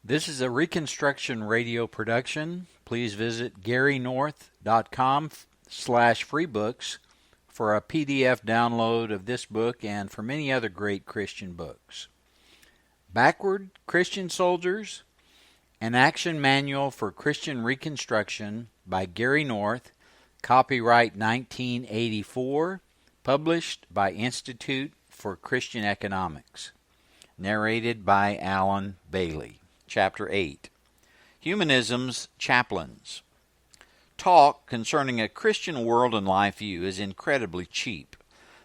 This is a Reconstruction Radio production. Please visit garynorth.com/freebooks for a PDF download of this book and for many other great Christian books. Backward Christian Soldiers, an Action Manual for Christian Reconstruction by Gary North, copyright 1984, published by Institute for Christian Economics. Narrated by Alan Bailey. Chapter 8. Humanism's Chaplains. Talk concerning a Christian world and life view is incredibly cheap.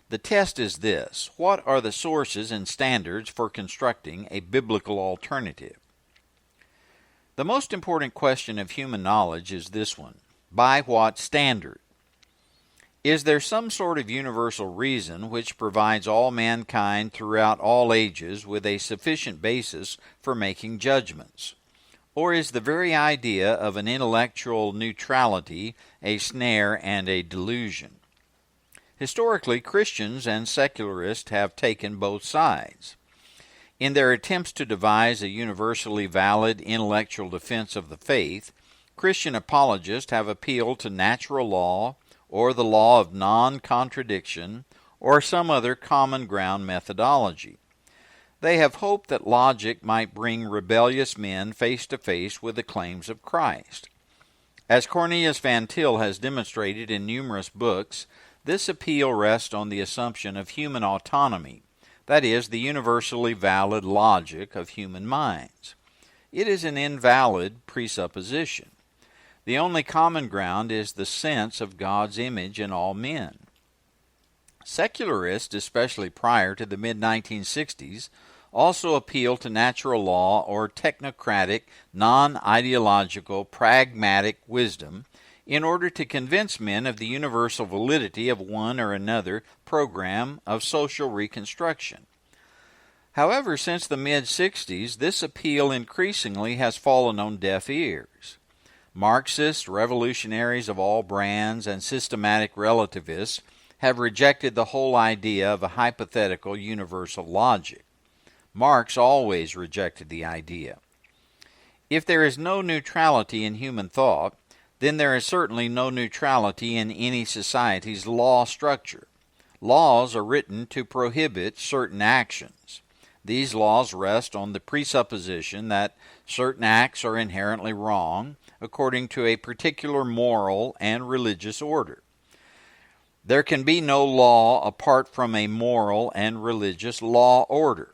The test is this: what are the sources and standards for constructing a biblical alternative? The most important question of human knowledge is this one: by what standard? Is there some sort of universal reason which provides all mankind throughout all ages with a sufficient basis for making judgments? Or is the very idea of an intellectual neutrality a snare and a delusion? Historically, Christians and secularists have taken both sides. In their attempts to devise a universally valid intellectual defense of the faith, Christian apologists have appealed to natural law, or the law of non-contradiction, or some other common ground methodology. They have hoped that logic might bring rebellious men face to face with the claims of Christ. As Cornelius Van Til has demonstrated in numerous books, this appeal rests on the assumption of human autonomy, that is, the universally valid logic of human minds. It is an invalid presupposition. The only common ground is the sense of God's image in all men. Secularists, especially prior to the mid-1960s, also appeal to natural law or technocratic, non-ideological, pragmatic wisdom in order to convince men of the universal validity of one or another program of social reconstruction. However, since the mid-60s, this appeal increasingly has fallen on deaf ears. Marxists, revolutionaries of all brands, and systematic relativists have rejected the whole idea of a hypothetical universal logic. Marx always rejected the idea. If there is no neutrality in human thought, then there is certainly no neutrality in any society's law structure. Laws are written to prohibit certain actions. These laws rest on the presupposition that certain acts are inherently wrong, according to a particular moral and religious order. There can be no law apart from a moral and religious law order,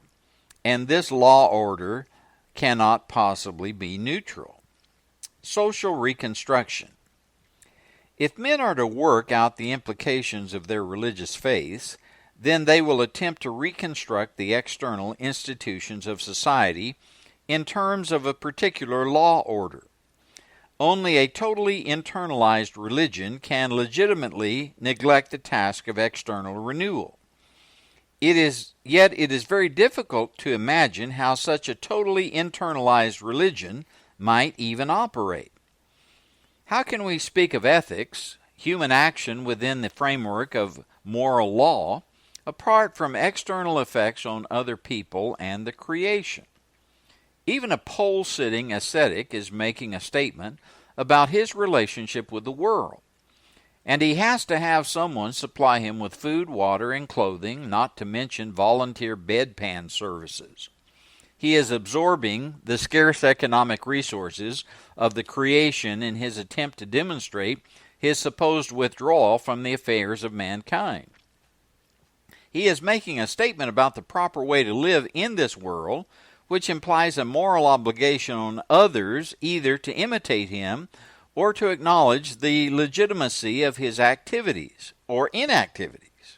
and this law order cannot possibly be neutral. Social reconstruction. If men are to work out the implications of their religious faiths, then they will attempt to reconstruct the external institutions of society in terms of a particular law order. Only a totally internalized religion can legitimately neglect the task of external renewal. Yet it is very difficult to imagine how such a totally internalized religion might even operate. How can we speak of ethics, human action within the framework of moral law, apart from external effects on other people and the creation? Even a pole-sitting ascetic is making a statement about his relationship with the world, and he has to have someone supply him with food, water, and clothing, not to mention volunteer bedpan services. He is absorbing the scarce economic resources of the creation in his attempt to demonstrate his supposed withdrawal from the affairs of mankind. He is making a statement about the proper way to live in this world, which implies a moral obligation on others either to imitate him or to acknowledge the legitimacy of his activities or inactivities.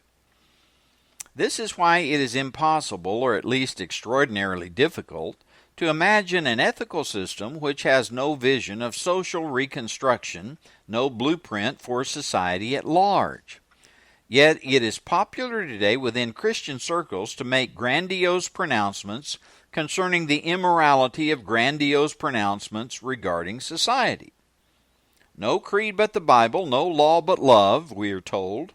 This is why it is impossible, or at least extraordinarily difficult, to imagine an ethical system which has no vision of social reconstruction, no blueprint for society at large. Yet it is popular today within Christian circles to make grandiose pronouncements concerning the immorality of grandiose pronouncements regarding society. No creed but the Bible, no law but love, we are told.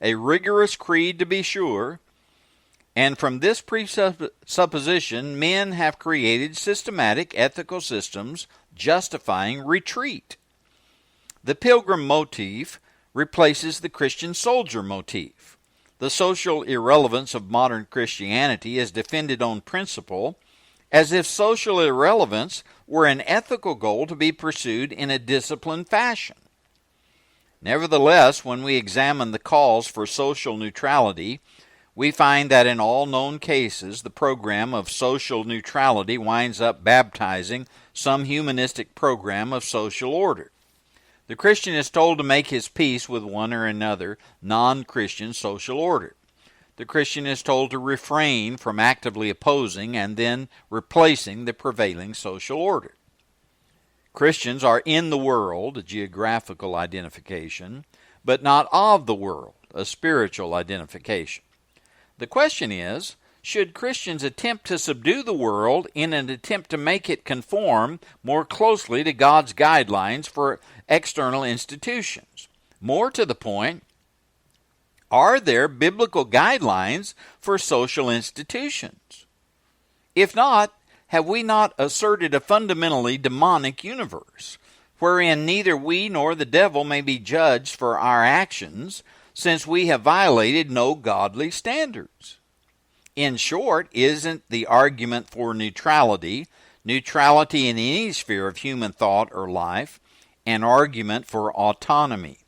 A rigorous creed to be sure, And from this presupposition, men have created systematic ethical systems justifying retreat. The pilgrim motif replaces the Christian soldier motif. The social irrelevance of modern Christianity is defended on principle, as if social irrelevance were an ethical goal to be pursued in a disciplined fashion. Nevertheless, when we examine the calls for social neutrality, we find that in all known cases, the program of social neutrality winds up baptizing some humanistic program of social order. The Christian is told to make his peace with one or another non-Christian social order. The Christian is told to refrain from actively opposing and then replacing the prevailing social order. Christians are in the world, a geographical identification, but not of the world, a spiritual identification. The question is, should Christians attempt to subdue the world in an attempt to make it conform more closely to God's guidelines for external institutions? More to the point, are there biblical guidelines for social institutions? If not, have we not asserted a fundamentally demonic universe, wherein neither we nor the devil may be judged for our actions, since we have violated no godly standards? In short, isn't the argument for neutrality in any sphere of human thought or life, an argument for autonomy?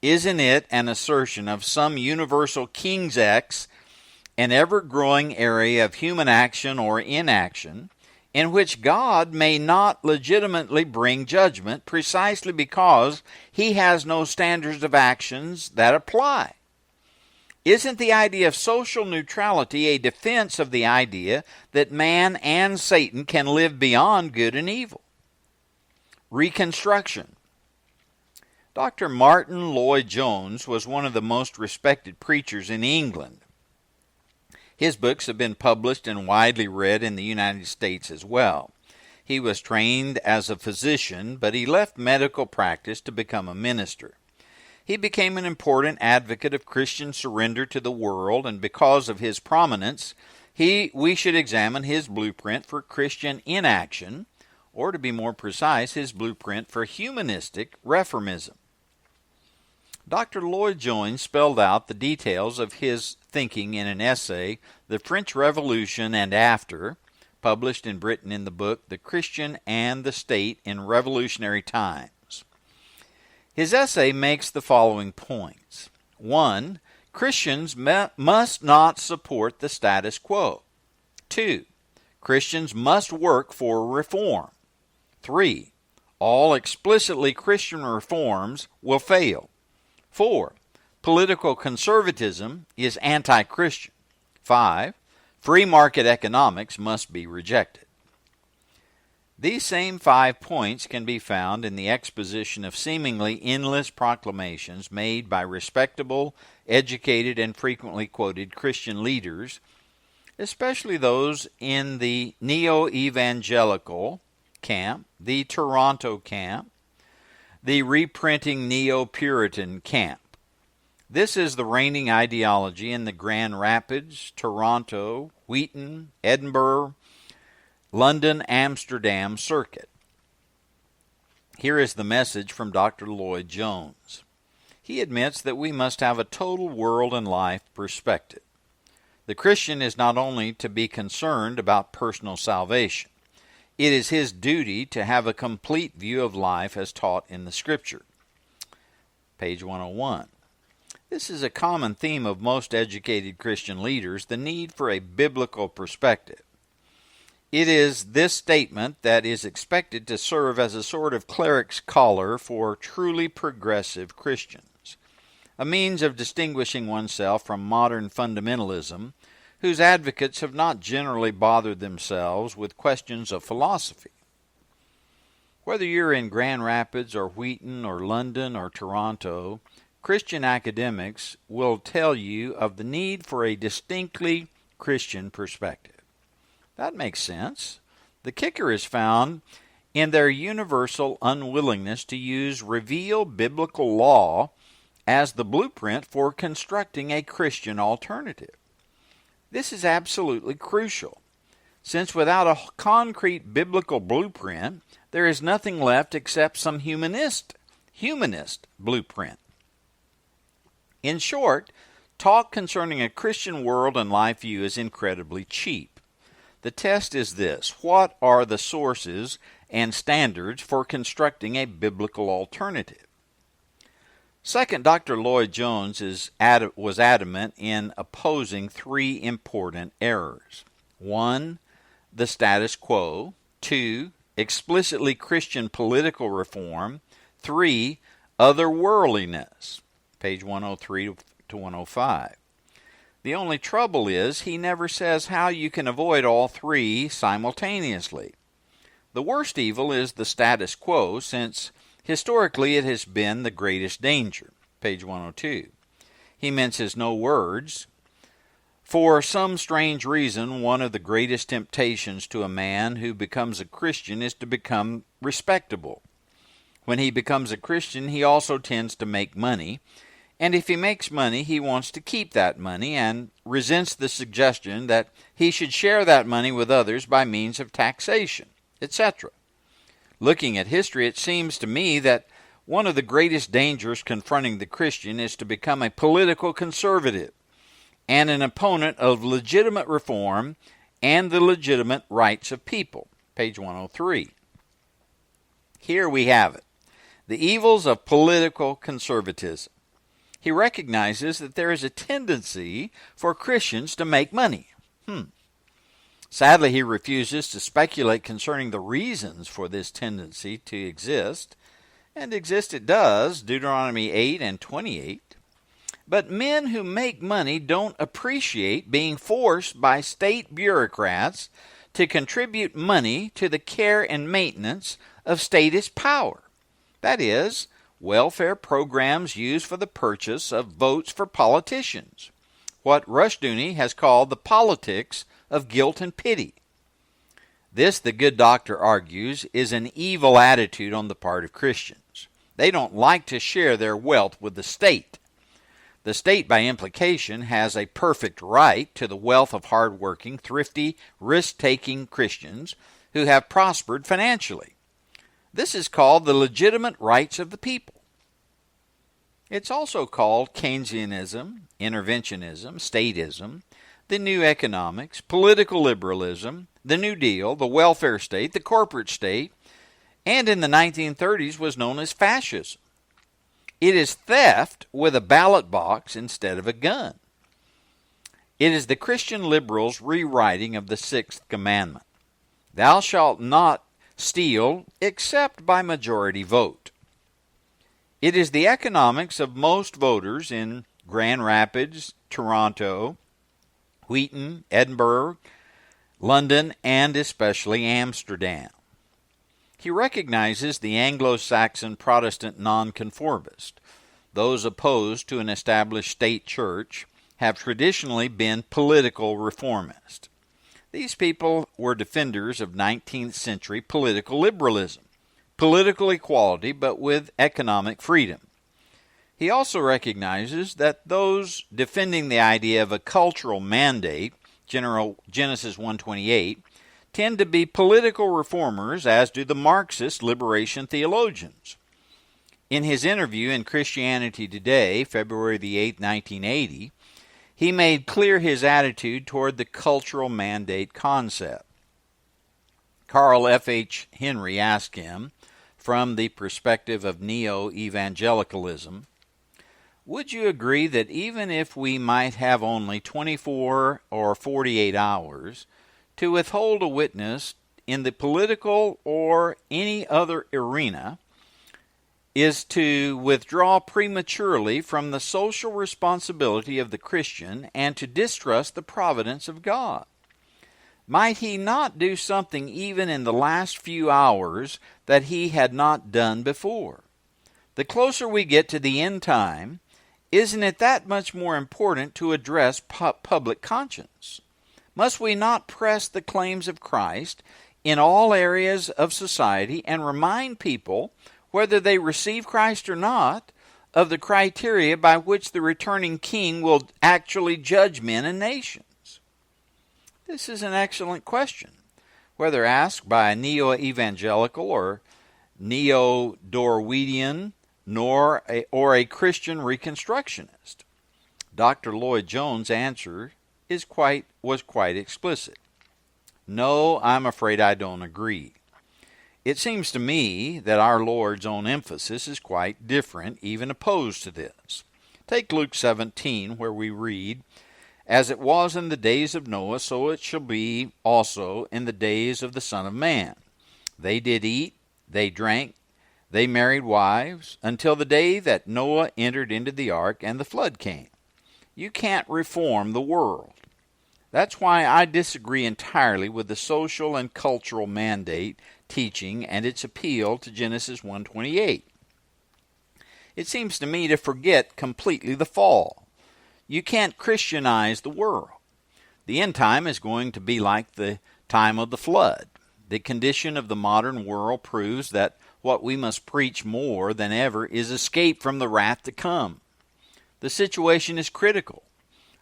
Isn't it an assertion of some universal King's X, an ever-growing area of human action or inaction, in which God may not legitimately bring judgment precisely because he has no standards of actions that apply? Isn't the idea of social neutrality a defense of the idea that man and Satan can live beyond good and evil? Reconstruction. Dr. Martin Lloyd-Jones was one of the most respected preachers in England. His books have been published and widely read in the United States as well. He was trained as a physician, but he left medical practice to become a minister. He became an important advocate of Christian surrender to the world, and because of his prominence, we should examine his blueprint for Christian inaction, or to be more precise, his blueprint for humanistic reformism. Dr. Lloyd-Jones spelled out the details of his thinking in an essay, The French Revolution and After, published in Britain in the book The Christian and the State in Revolutionary Times. His essay makes the following points. 1. Christians must not support the status quo. 2. Christians must work for reform. 3. All explicitly Christian reforms will fail. 4. Political conservatism is anti-Christian. 5. Free market economics must be rejected. These same 5 points can be found in the exposition of seemingly endless proclamations made by respectable, educated, and frequently quoted Christian leaders, especially those in the neo-evangelical camp, the Toronto camp, the reprinting neo-Puritan camp. This is the reigning ideology in the Grand Rapids, Toronto, Wheaton, Edinburgh, London, Amsterdam circuit. Here is the message from Dr. Lloyd-Jones. He admits that we must have a total world and life perspective. The Christian is not only to be concerned about personal salvation, it is his duty to have a complete view of life as taught in the Scripture. Page 101. This is a common theme of most educated Christian leaders, the need for a biblical perspective. It is this statement that is expected to serve as a sort of cleric's collar for truly progressive Christians, a means of distinguishing oneself from modern fundamentalism, whose advocates have not generally bothered themselves with questions of philosophy. Whether you're in Grand Rapids or Wheaton or London or Toronto, Christian academics will tell you of the need for a distinctly Christian perspective. That makes sense. The kicker is found in their universal unwillingness to use revealed biblical law as the blueprint for constructing a Christian alternative. This is absolutely crucial, since without a concrete biblical blueprint, there is nothing left except some humanist blueprint. In short, talk concerning a Christian world and life view is incredibly cheap. The test is this: what are the sources and standards for constructing a biblical alternative? Second, Dr. Lloyd Jones was adamant in opposing three important errors. 1, the status quo. 2, explicitly Christian political reform. 3, otherworldliness. Page 103 to 105. The only trouble is he never says how you can avoid all three simultaneously. The worst evil is the status quo, since historically it has been the greatest danger. Page 102. He minces no words. For some strange reason, one of the greatest temptations to a man who becomes a Christian is to become respectable. When he becomes a Christian, he also tends to make money, and if he makes money, he wants to keep that money and resents the suggestion that he should share that money with others by means of taxation, etc. Looking at history, it seems to me that one of the greatest dangers confronting the Christian is to become a political conservative and an opponent of legitimate reform and the legitimate rights of people. Page 103. Here we have it: the evils of political conservatism. He recognizes that there is a tendency for Christians to make money. Sadly, he refuses to speculate concerning the reasons for this tendency to exist, and exist it does, Deuteronomy 8 and 28. But men who make money don't appreciate being forced by state bureaucrats to contribute money to the care and maintenance of statist power. That is, welfare programs used for the purchase of votes for politicians, what Rushdoony has called the politics of guilt and pity. This, the good doctor argues, is an evil attitude on the part of Christians. They don't like to share their wealth with the state. The state, by implication, has a perfect right to the wealth of hard-working, thrifty, risk-taking Christians who have prospered financially. This is called the legitimate rights of the people. It's also called Keynesianism, interventionism, statism, the new economics, political liberalism, the New Deal, the welfare state, the corporate state, and in the 1930s was known as fascism. It is theft with a ballot box instead of a gun. It is the Christian liberals' rewriting of the Sixth Commandment: "Thou shalt not steal except by majority vote." It is the economics of most voters in Grand Rapids, Toronto, Wheaton, Edinburgh, London, and especially Amsterdam. He recognizes the Anglo-Saxon Protestant nonconformist. Those opposed to an established state church have traditionally been political reformists. These people were defenders of 19th century political liberalism, political equality, but with economic freedom. He also recognizes that those defending the idea of a cultural mandate, Genesis 1:28, tend to be political reformers, as do the Marxist liberation theologians. In his interview in Christianity Today, February the 8th, 1980, he made clear his attitude toward the cultural mandate concept. Carl F. H. Henry asked him, from the perspective of neo-evangelicalism, "Would you agree that even if we might have only 24 or 48 hours to withhold a witness in the political or any other arena is to withdraw prematurely from the social responsibility of the Christian and to distrust the providence of God? Might he not do something even in the last few hours that he had not done before? The closer we get to the end time, isn't it that much more important to address public conscience? Must we not press the claims of Christ in all areas of society and remind people, whether they receive Christ or not, of the criteria by which the returning king will actually judge men and nations?" This is an excellent question. Whether asked by a neo-evangelical or neo-Darwinian or a Christian Reconstructionist, Dr. Lloyd Jones' answer was quite explicit. No, I'm afraid I don't agree. It seems to me that our Lord's own emphasis is quite different, even opposed to this. Take Luke 17, where we read, "As it was in the days of Noah, so it shall be also in the days of the Son of Man. They did eat, they drank, they married wives, until the day that Noah entered into the ark and the flood came." You can't reform the world. That's why I disagree entirely with the social and cultural mandate teaching and its appeal to Genesis 1:28. It seems to me to forget completely the fall. You can't Christianize the world. The end time is going to be like the time of the flood. The condition of the modern world proves that what we must preach more than ever is escape from the wrath to come. The situation is critical.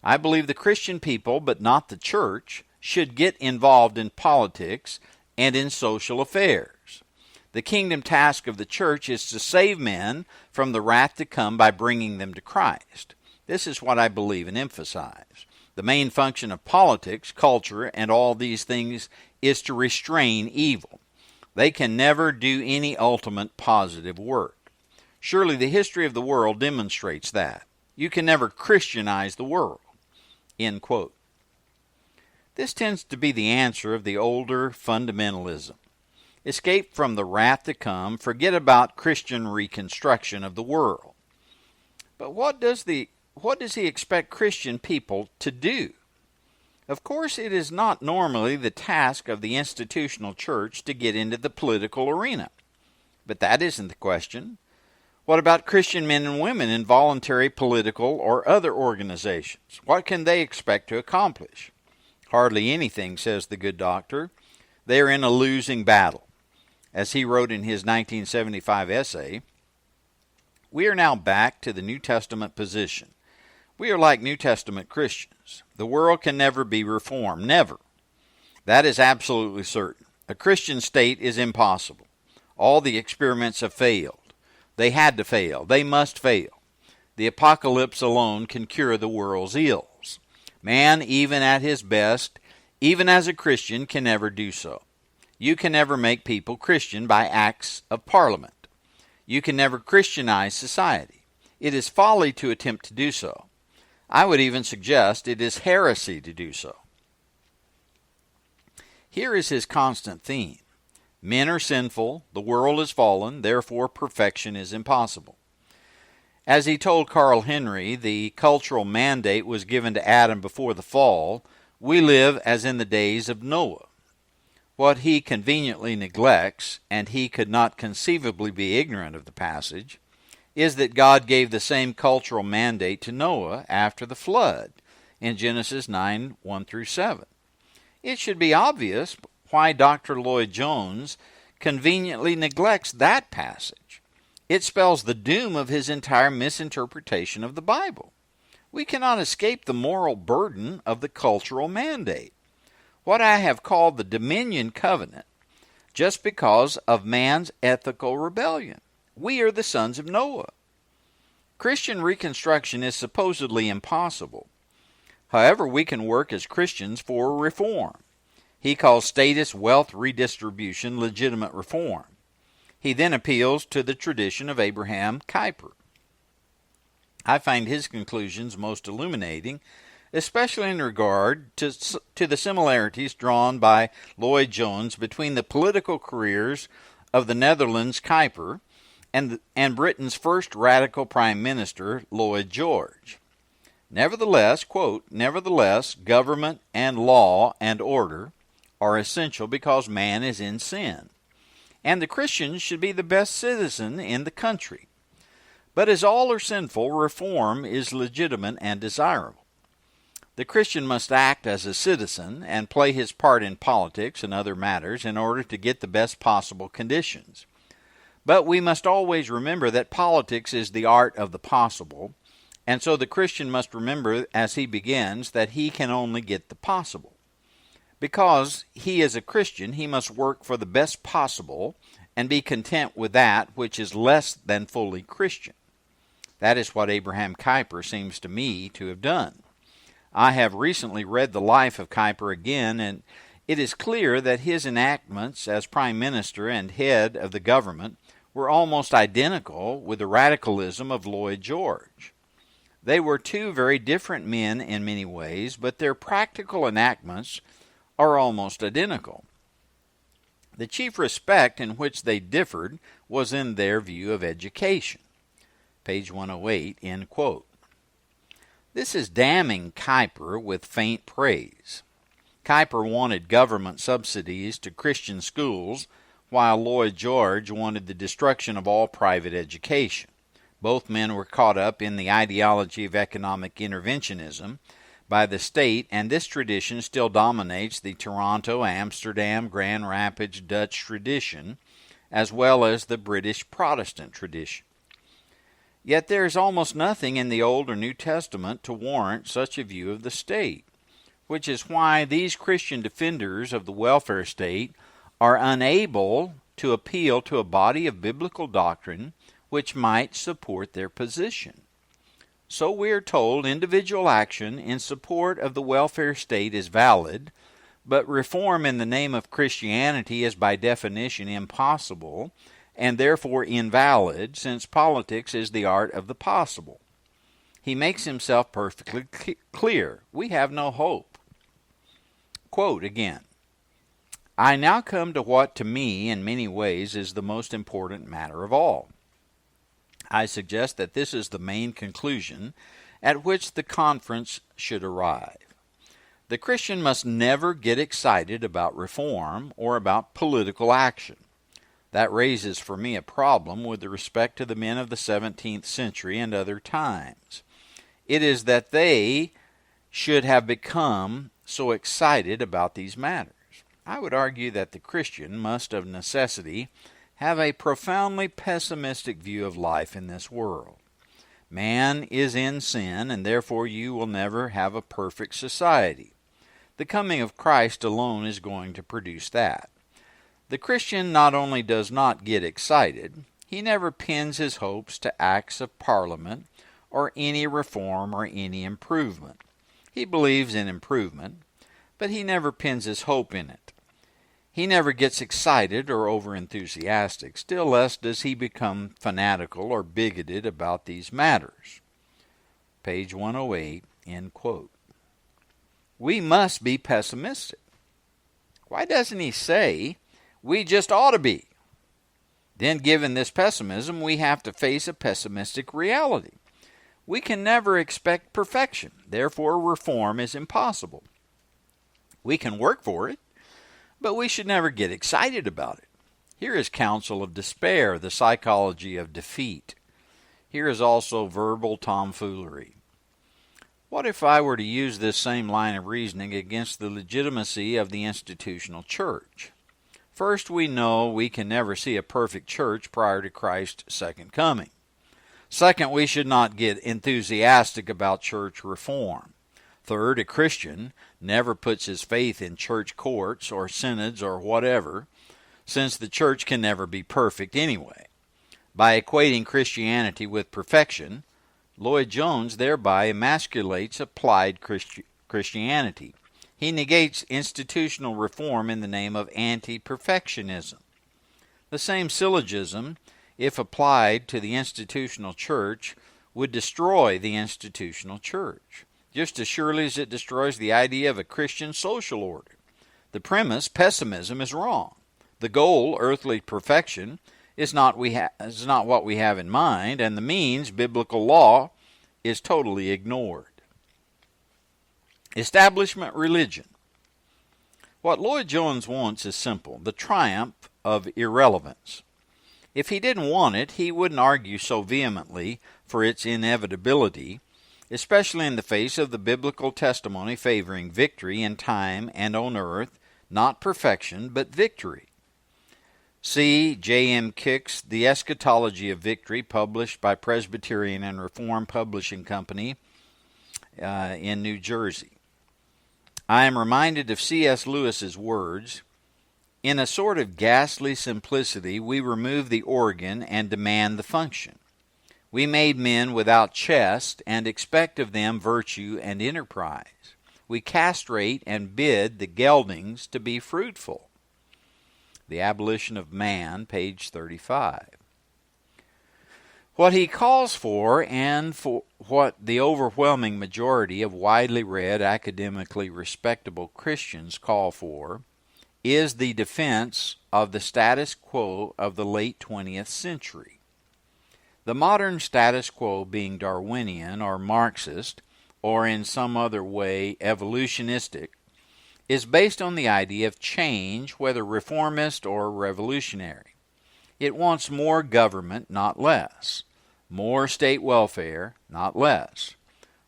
I believe the Christian people, but not the church, should get involved in politics and in social affairs. The kingdom task of the church is to save men from the wrath to come by bringing them to Christ. This is what I believe and emphasize. The main function of politics, culture, and all these things is to restrain evil. They can never do any ultimate positive work. Surely the history of the world demonstrates that. You can never Christianize the world. End quote. This tends to be the answer of the older fundamentalism. Escape from the wrath to come, forget about Christian reconstruction of the world. But what does he expect Christian people to do? Of course, it is not normally the task of the institutional church to get into the political arena. But that isn't the question. What about Christian men and women in voluntary political or other organizations? What can they expect to accomplish? Hardly anything, says the good doctor. They are in a losing battle. As he wrote in his 1975 essay, "We are now back to the New Testament position. We are like New Testament Christians. The world can never be reformed, never. That is absolutely certain. A Christian state is impossible. All the experiments have failed. They had to fail. They must fail. The apocalypse alone can cure the world's ills. Man, even at his best, even as a Christian, can never do so. You can never make people Christian by acts of parliament. You can never Christianize society. It is folly to attempt to do so. I would even suggest it is heresy to do so." Here is his constant theme. Men are sinful, the world is fallen, therefore perfection is impossible. As he told Carl Henry, the cultural mandate was given to Adam before the fall. We live as in the days of Noah. What he conveniently neglects, and he could not conceivably be ignorant of the passage, is that God gave the same cultural mandate to Noah after the flood in Genesis 9, 1-7. It should be obvious why Dr. Lloyd Jones conveniently neglects that passage. It spells the doom of his entire misinterpretation of the Bible. We cannot escape the moral burden of the cultural mandate, what I have called the dominion covenant, just because of man's ethical rebellion. We are the sons of Noah. Christian reconstruction is supposedly impossible. However, we can work as Christians for reform. He calls status wealth redistribution legitimate reform. He then appeals to the tradition of Abraham Kuyper. I find his conclusions most illuminating, especially in regard to the similarities drawn by Lloyd Jones between the political careers of the Netherlands' Kuyper and Britain's first radical prime minister, Lloyd George. Nevertheless, quote, "Nevertheless, government and law and order are essential because man is in sin, and the Christian should be the best citizen in the country. But as all are sinful, reform is legitimate and desirable. The Christian must act as a citizen and play his part in politics and other matters in order to get the best possible conditions. But we must always remember that politics is the art of the possible, and so the Christian must remember as he begins that he can only get the possible. Because he is a Christian, he must work for the best possible and be content with that which is less than fully Christian. That is what Abraham Kuyper seems to me to have done. I have recently read the life of Kuyper again, and it is clear that his enactments as Prime Minister and head of the government were almost identical with the radicalism of Lloyd George. They were two very different men in many ways, but their practical enactments are almost identical. The chief respect in which they differed was in their view of education. Page 108, end quote. This is damning Kuyper with faint praise. Kuyper wanted government subsidies to Christian schools, while Lloyd George wanted the destruction of all private education. Both men were caught up in the ideology of economic interventionism by the state, and this tradition still dominates the Toronto, Amsterdam, Grand Rapids Dutch tradition, as well as the British Protestant tradition. Yet there is almost nothing in the Old or New Testament to warrant such a view of the state, which is why these Christian defenders of the welfare state are unable to appeal to a body of biblical doctrine which might support their position. So we are told individual action in support of the welfare state is valid, but reform in the name of Christianity is by definition impossible, and therefore invalid, since politics is the art of the possible. He makes himself perfectly clear. We have no hope. Quote again, I now come to what to me in many ways is the most important matter of all. I suggest that this is the main conclusion at which the conference should arrive. The Christian must never get excited about reform or about political action. That raises for me a problem with respect to the men of the 17th century and other times. It is that they should have become so excited about these matters. I would argue that the Christian must of necessity have a profoundly pessimistic view of life in this world. Man is in sin, and therefore you will never have a perfect society. The coming of Christ alone is going to produce that. The Christian not only does not get excited, he never pins his hopes to acts of Parliament or any reform or any improvement. He believes in improvement, but he never pins his hope in it. He never gets excited or over-enthusiastic, still less does he become fanatical or bigoted about these matters. Page 108, end quote. We must be pessimistic. Why doesn't he say, we just ought to be? Then, given this pessimism, we have to face a pessimistic reality. We can never expect perfection, therefore reform is impossible. We can work for it, but we should never get excited about it. Here is counsel of despair, the psychology of defeat. Here is also verbal tomfoolery. What if I were to use this same line of reasoning against the legitimacy of the institutional church? First, we know we can never see a perfect church prior to Christ's second coming. Second, we should not get enthusiastic about church reform. Third, a Christian never puts his faith in church courts or synods or whatever, since the church can never be perfect anyway. By equating Christianity with perfection, Lloyd Jones thereby emasculates applied Christianity. He negates institutional reform in the name of anti-perfectionism. The same syllogism, if applied to the institutional church, would destroy the institutional church, just as surely as it destroys the idea of a Christian social order. The premise, pessimism, is wrong. The goal, earthly perfection, is not what we have in mind, and the means, biblical law, is totally ignored. Establishment religion. What Lloyd Jones wants is simple, the triumph of irrelevance. If he didn't want it, he wouldn't argue so vehemently for its inevitability, especially in the face of the biblical testimony favoring victory in time and on earth, not perfection, but victory. See J.M. Kick's The Eschatology of Victory, published by Presbyterian and Reformed Publishing Company in New Jersey. I am reminded of C.S. Lewis's words, "In a sort of ghastly simplicity, we remove the organ and demand the function. We made men without chest and expect of them virtue and enterprise. We castrate and bid the geldings to be fruitful." The Abolition of Man, page 35. What he calls for, and for what the overwhelming majority of widely read, academically respectable Christians call for, is the defense of the status quo of the late 20th century. The modern status quo, being Darwinian or Marxist, or in some other way evolutionistic, is based on the idea of change, whether reformist or revolutionary. It wants more government, not less; more state welfare, not less;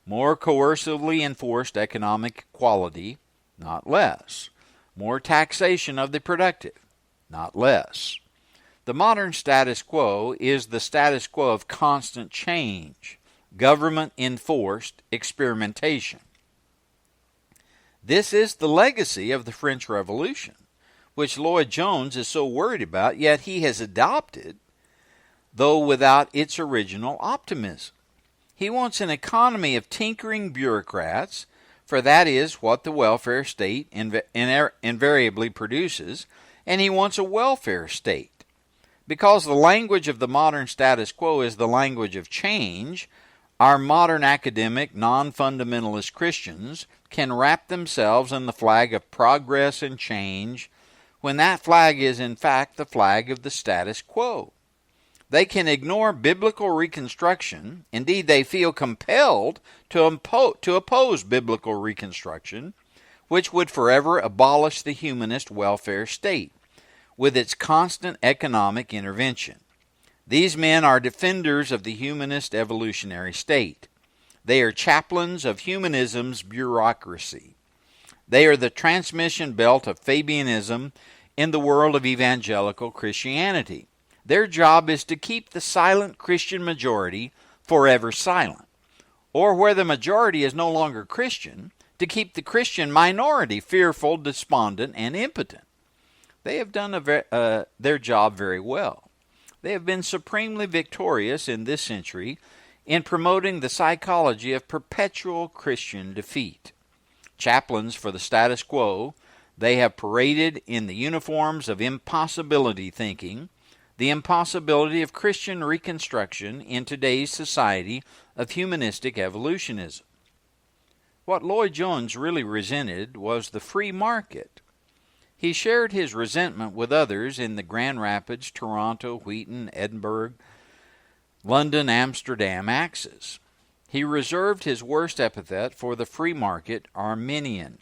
more coercively enforced economic equality, not less; more taxation of the productive, not less. The modern status quo is the status quo of constant change, government-enforced experimentation. This is the legacy of the French Revolution, which Lloyd Jones is so worried about, yet he has adopted, though without its original optimism. He wants an economy of tinkering bureaucrats, for that is what the welfare state invariably produces, and he wants a welfare state. Because the language of the modern status quo is the language of change, our modern academic, non-fundamentalist Christians can wrap themselves in the flag of progress and change, when that flag is in fact the flag of the status quo. They can ignore biblical reconstruction. Indeed, they feel compelled to oppose biblical reconstruction, which would forever abolish the humanist welfare state, with its constant economic intervention. These men are defenders of the humanist evolutionary state. They are chaplains of humanism's bureaucracy. They are the transmission belt of Fabianism in the world of evangelical Christianity. Their job is to keep the silent Christian majority forever silent, or where the majority is no longer Christian, to keep the Christian minority fearful, despondent, and impotent. They have done their job very well. They have been supremely victorious in this century in promoting the psychology of perpetual Christian defeat. Chaplains for the status quo, they have paraded in the uniforms of impossibility thinking, the impossibility of Christian reconstruction in today's society of humanistic evolutionism. What Lloyd Jones really resented was the free market. He shared his resentment with others in the Grand Rapids, Toronto, Wheaton, Edinburgh, London, Amsterdam axis. He reserved his worst epithet for the free market Arminian.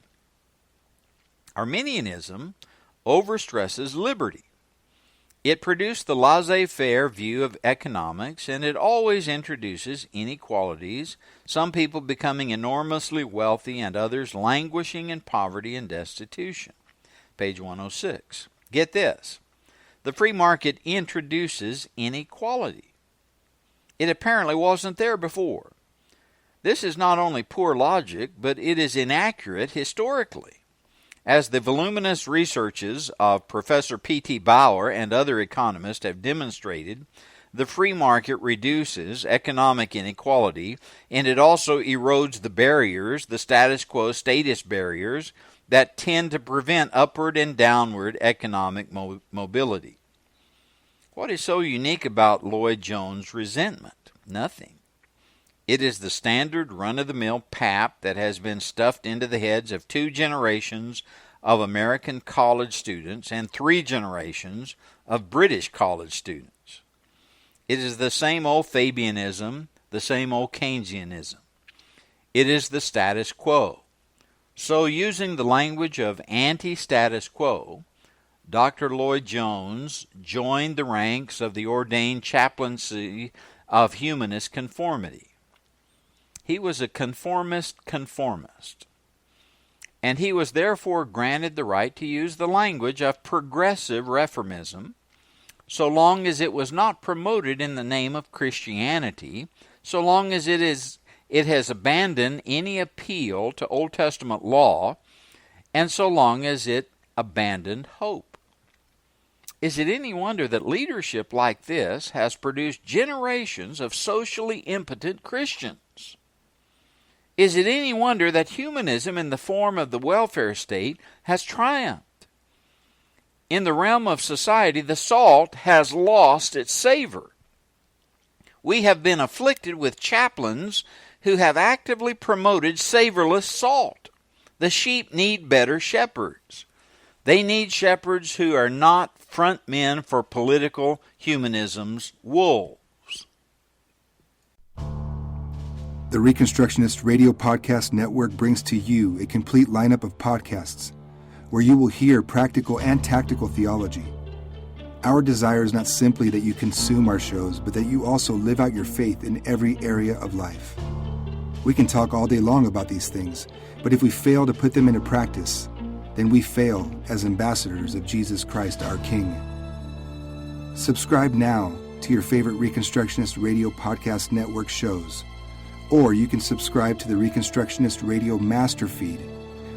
Arminianism overstresses liberty. It produced the laissez-faire view of economics, and it always introduces inequalities, some people becoming enormously wealthy and others languishing in poverty and destitution. Page 106. Get this. The free market introduces inequality. It apparently wasn't there before. This is not only poor logic, but it is inaccurate historically. As the voluminous researches of Professor P.T. Bauer and other economists have demonstrated, the free market reduces economic inequality, and it also erodes the barriers, the status quo status barriers, that tend to prevent upward and downward economic mobility. What is so unique about Lloyd Jones' resentment? Nothing. It is the standard run-of-the-mill pap that has been stuffed into the heads of 2 generations of American college students and 3 generations of British college students. It is the same old Fabianism, the same old Keynesianism. It is the status quo. So, using the language of anti-status quo, Dr. Lloyd Jones joined the ranks of the ordained chaplaincy of humanist conformity. He was a conformist, and he was therefore granted the right to use the language of progressive reformism, so long as it was not promoted in the name of Christianity, so long as it has abandoned any appeal to Old Testament law, and so long as it abandoned hope. Is it any wonder that leadership like this has produced generations of socially impotent Christians? Is it any wonder that humanism in the form of the welfare state has triumphed? In the realm of society, the salt has lost its savor. We have been afflicted with chaplains who have actively promoted savorless salt. The sheep need better shepherds. They need shepherds who are not front men for political humanism's wolves. The Reconstructionist Radio Podcast Network brings to you a complete lineup of podcasts where you will hear practical and tactical theology. Our desire is not simply that you consume our shows, but that you also live out your faith in every area of life. We can talk all day long about these things, but if we fail to put them into practice, then we fail as ambassadors of Jesus Christ, our King. Subscribe now to your favorite Reconstructionist Radio Podcast Network shows, or you can subscribe to the Reconstructionist Radio Master Feed,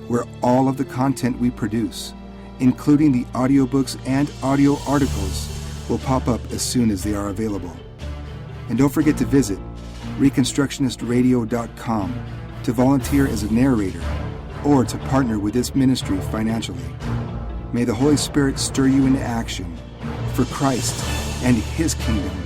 where all of the content we produce, including the audiobooks and audio articles, will pop up as soon as they are available. And don't forget to visit reconstructionistradio.com to volunteer as a narrator or to partner with this ministry financially. May the Holy Spirit stir you into action for Christ and His kingdom.